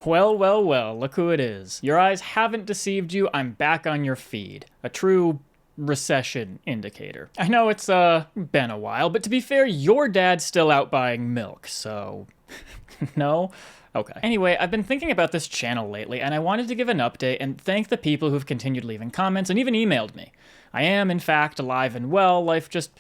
Well, well, well, look who it is. Your eyes haven't deceived you, I'm back on your feed. A true recession indicator. I know it's been a while, but to be fair, your dad's still out buying milk, so no? Okay. Anyway, I've been thinking about this channel lately, and I wanted to give an update and thank the people who've continued leaving comments and even emailed me. I am, in fact, alive and well. Life just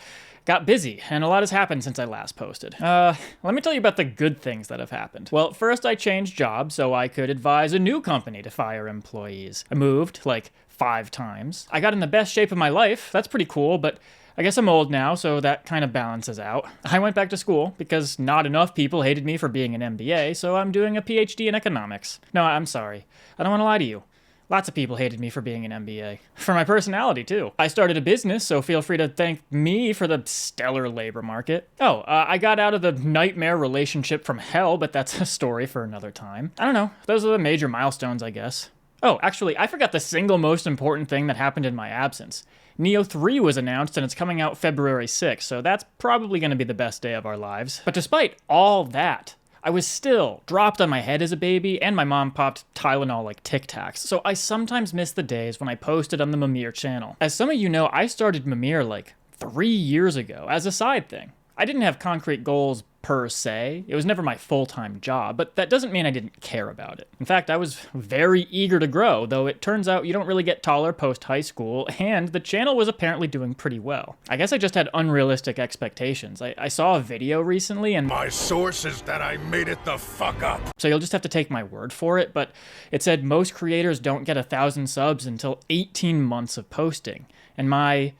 got busy, and a lot has happened since I last posted. Let me tell you about the good things that have happened. Well, first I changed jobs so I could advise a new company to fire employees. I moved, like, 5 times. I got in the best shape of my life. That's pretty cool, but I guess I'm old now, so that kind of balances out. I went back to school because not enough people hated me for being an MBA, so I'm doing a PhD in economics. No, I'm sorry. I don't want to lie to you. Lots of people hated me for being an MBA. For my personality, too. I started a business, so feel free to thank me for the stellar labor market. Oh, I got out of the nightmare relationship from hell, but that's a story for another time. I don't know. Those are the major milestones, I guess. Oh, actually, I forgot the single most important thing that happened in my absence. Neo 3 was announced and it's coming out February 6th, so that's probably going to be the best day of our lives. But despite all that, I was still dropped on my head as a baby, and my mom popped Tylenol like Tic Tacs, so I sometimes miss the days when I posted on the Mimir channel. As some of you know, I started Mimir like 3 years ago as a side thing. I didn't have concrete goals per se. It was never my full-time job, but that doesn't mean I didn't care about it. In fact, I was very eager to grow, though it turns out you don't really get taller post-high school, and the channel was apparently doing pretty well. I guess I just had unrealistic expectations. I saw a video recently and my source is that I made it the fuck up. So you'll just have to take my word for it, but it said most creators don't get 1,000 subs until 18 months of posting. And my,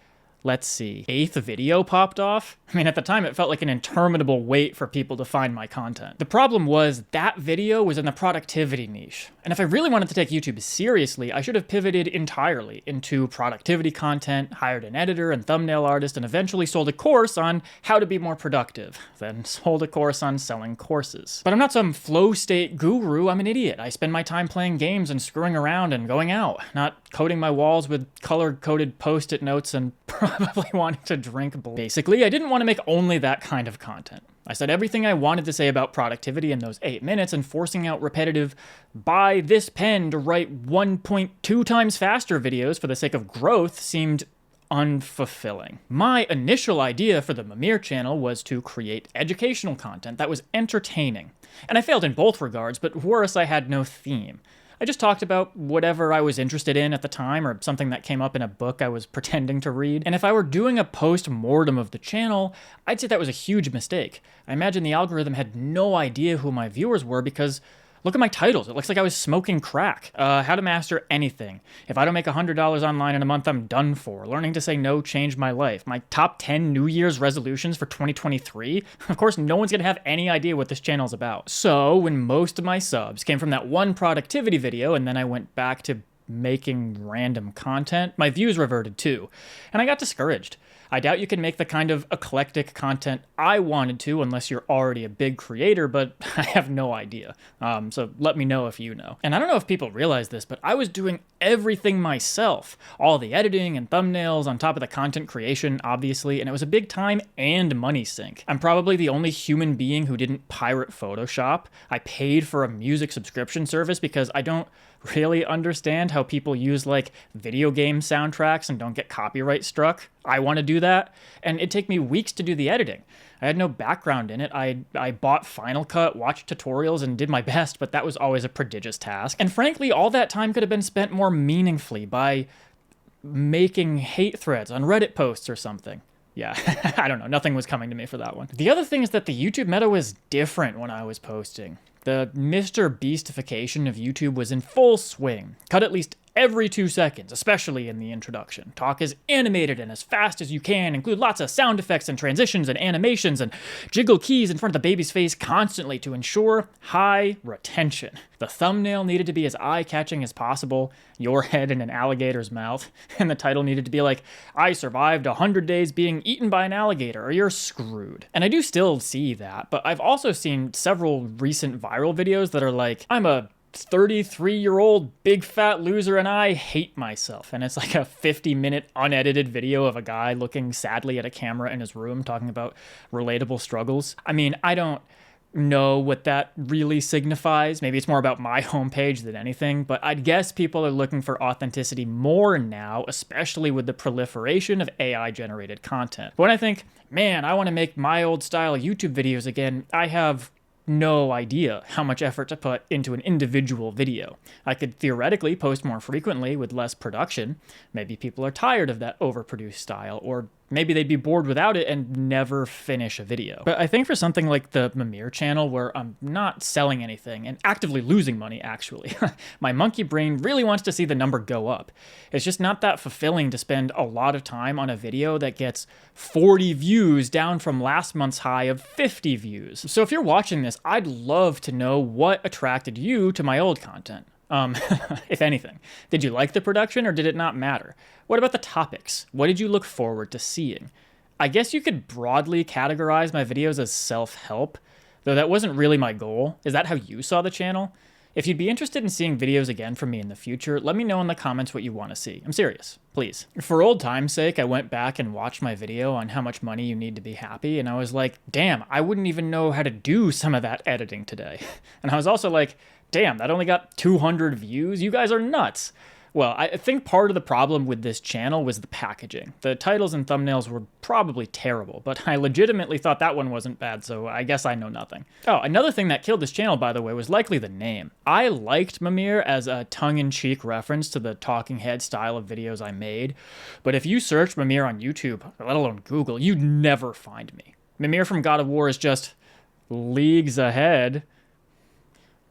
let's see, 8th video popped off? I mean, at the time, it felt like an interminable wait for people to find my content. The problem was that video was in the productivity niche. And if I really wanted to take YouTube seriously, I should have pivoted entirely into productivity content, hired an editor and thumbnail artist, and eventually sold a course on how to be more productive, then sold a course on selling courses. But I'm not some flow state guru, I'm an idiot. I spend my time playing games and screwing around and going out, not coating my walls with color-coded post-it notes and probably wanting to drink blood. Basically, I didn't want to make only that kind of content. I said everything I wanted to say about productivity in those 8 minutes, and forcing out repetitive, buy this pen to write 1.2 times faster videos for the sake of growth seemed unfulfilling. My initial idea for the Mimir channel was to create educational content that was entertaining. And I failed in both regards, but worse, I had no theme. I just talked about whatever I was interested in at the time, or something that came up in a book I was pretending to read. And if I were doing a post-mortem of the channel, I'd say that was a huge mistake. I imagine the algorithm had no idea who my viewers were because look at my titles. It looks like I was smoking crack. How to master anything. If I don't make $100 online in a month, I'm done for. Learning to say no changed my life. My top 10 New Year's resolutions for 2023? Of course, no one's gonna have any idea what this channel's about. So when most of my subs came from that one productivity video, and then I went back to making random content, my views reverted too. And I got discouraged. I doubt you can make the kind of eclectic content I wanted to unless you're already a big creator, but I have no idea. So let me know if you know. And I don't know if people realize this, but I was doing everything myself. All the editing and thumbnails on top of the content creation, obviously, and it was a big time and money sink. I'm probably the only human being who didn't pirate Photoshop. I paid for a music subscription service because I don't really understand how people use like video game soundtracks and don't get copyright struck. I want to do that, and it'd take me weeks to do the editing. I had no background in it. I bought Final Cut, watched tutorials, and did my best, but that was always a prodigious task. And frankly, all that time could have been spent more meaningfully by making hate threads on Reddit posts or something. Yeah, I don't know, nothing was coming to me for that one. The other thing is that the YouTube meta was different when I was posting. The Mr. Beastification of YouTube was in full swing. Cut at least every 2 seconds, especially in the introduction. Talk as animated and as fast as you can, include lots of sound effects and transitions and animations, and jiggle keys in front of the baby's face constantly to ensure high retention. The thumbnail needed to be as eye-catching as possible, your head in an alligator's mouth, and the title needed to be like, I survived 100 days being eaten by an alligator, or you're screwed. And I do still see that, but I've also seen several recent viral videos that are like, I'm a 33-year-old big fat loser and I hate myself. And it's like a 50-minute unedited video of a guy looking sadly at a camera in his room talking about relatable struggles. I mean, I don't know what that really signifies. Maybe it's more about my homepage than anything, but I'd guess people are looking for authenticity more now, especially with the proliferation of AI-generated content. But when I think, man, I want to make my old style YouTube videos again, I have no idea how much effort to put into an individual video. I could theoretically post more frequently with less production. Maybe people are tired of that overproduced style, or maybe they'd be bored without it and never finish a video. But I think for something like the Mimir channel, where I'm not selling anything and actively losing money, actually, my monkey brain really wants to see the number go up. It's just not that fulfilling to spend a lot of time on a video that gets 40 views down from last month's high of 50 views. So if you're watching this, I'd love to know what attracted you to my old content. If anything. Did you like the production or did it not matter? What about the topics? What did you look forward to seeing? I guess you could broadly categorize my videos as self-help, though that wasn't really my goal. Is that how you saw the channel? If you'd be interested in seeing videos again from me in the future, let me know in the comments what you want to see. I'm serious, please. For old time's sake, I went back and watched my video on how much money you need to be happy, and I was like, damn, I wouldn't even know how to do some of that editing today. And I was also like, damn, that only got 200 views? You guys are nuts. Well, I think part of the problem with this channel was the packaging. The titles and thumbnails were probably terrible, but I legitimately thought that one wasn't bad, so I guess I know nothing. Oh, another thing that killed this channel, by the way, was likely the name. I liked Mimir as a tongue-in-cheek reference to the talking head style of videos I made, but if you search Mimir on YouTube, let alone Google, you'd never find me. Mimir from God of War is just leagues ahead.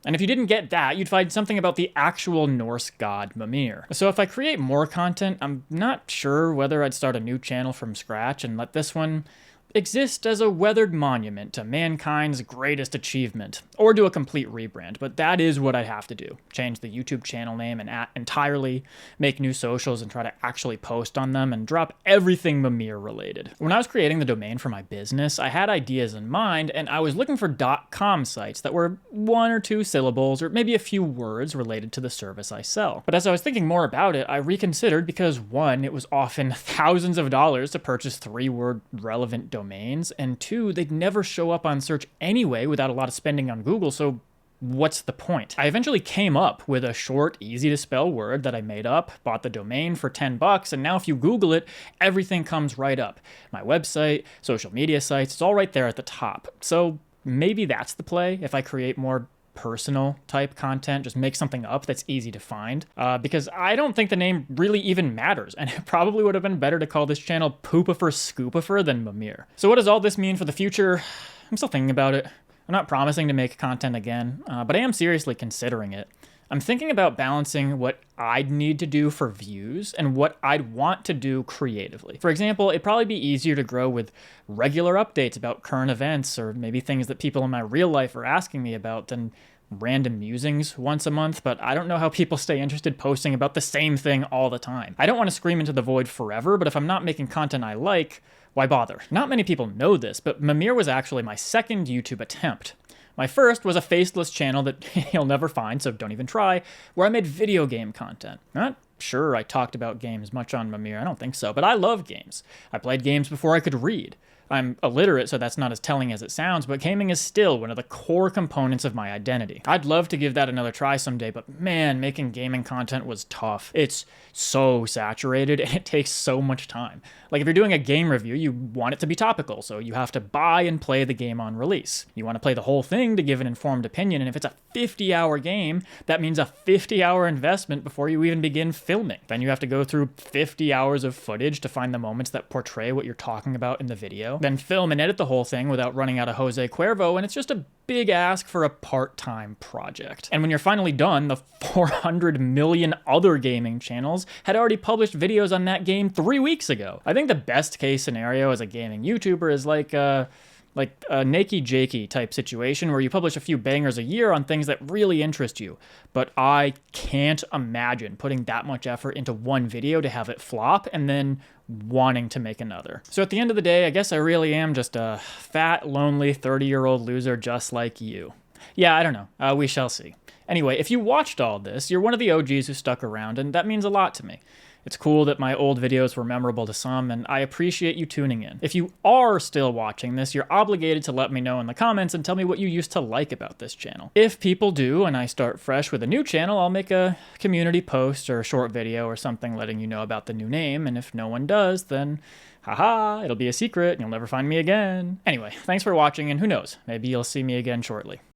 And if you didn't get that, you'd find something about the actual Norse god Mimir. So if I create more content, I'm not sure whether I'd start a new channel from scratch and let this one exist as a weathered monument to mankind's greatest achievement, or do a complete rebrand, but that is what I'd have to do. Change the YouTube channel name and entirely, make new socials and try to actually post on them, and drop everything Mimir related. When I was creating the domain for my business, I had ideas in mind, and I was looking for .com sites that were 1 or 2 syllables, or maybe a few words related to the service I sell. But as I was thinking more about it, I reconsidered because 1, it was often thousands of dollars to purchase 3-word relevant domains, and 2, they'd never show up on search anyway without a lot of spending on Google, so what's the point? I eventually came up with a short, easy to spell word that I made up, bought the domain for $10, and now if you Google it, everything comes right up. My website, social media sites, it's all right there at the top. So maybe that's the play if I create more personal type content, just make something up that's easy to find, because I don't think the name really even matters, and it probably would have been better to call this channel Poopifer Scoopifer than Mimir. So what does all this mean for the future? I'm still thinking about it. I'm not promising to make content again, but I am seriously considering it. I'm thinking about balancing what I'd need to do for views and what I'd want to do creatively. For example, it'd probably be easier to grow with regular updates about current events, or maybe things that people in my real life are asking me about, than random musings once a month, but I don't know how people stay interested posting about the same thing all the time. I don't want to scream into the void forever, but if I'm not making content I like, why bother? Not many people know this, but Mimir was actually my second YouTube attempt. My first was a faceless channel that you'll never find, so don't even try, where I made video game content. I'm not sure I talked about games much on Mimir, I don't think so, but I love games. I played games before I could read. I'm illiterate, so that's not as telling as it sounds, but gaming is still one of the core components of my identity. I'd love to give that another try someday, but man, making gaming content was tough. It's so saturated, and it takes so much time. Like, if you're doing a game review, you want it to be topical, so you have to buy and play the game on release. You want to play the whole thing to give an informed opinion, and if it's a 50-hour game, that means a 50-hour investment before you even begin filming. Then you have to go through 50 hours of footage to find the moments that portray what you're talking about in the video, then film and edit the whole thing without running out of Jose Cuervo, and it's just a big ask for a part-time project. And when you're finally done, the 400 million other gaming channels had already published videos on that game 3 weeks ago. I think the best case scenario as a gaming YouTuber is like a Nakey Jakey type situation where you publish a few bangers a year on things that really interest you. But I can't imagine putting that much effort into one video to have it flop and then wanting to make another. So at the end of the day, I guess I really am just a fat, lonely 30-year-old loser just like you. Yeah, I don't know. We shall see. Anyway, if you watched all this, you're one of the OGs who stuck around, and that means a lot to me. It's cool that my old videos were memorable to some, and I appreciate you tuning in. If you are still watching this, you're obligated to let me know in the comments and tell me what you used to like about this channel. If people do, and I start fresh with a new channel, I'll make a community post or a short video or something letting you know about the new name, and if no one does, then haha, it'll be a secret and you'll never find me again. Anyway, thanks for watching, and who knows, maybe you'll see me again shortly.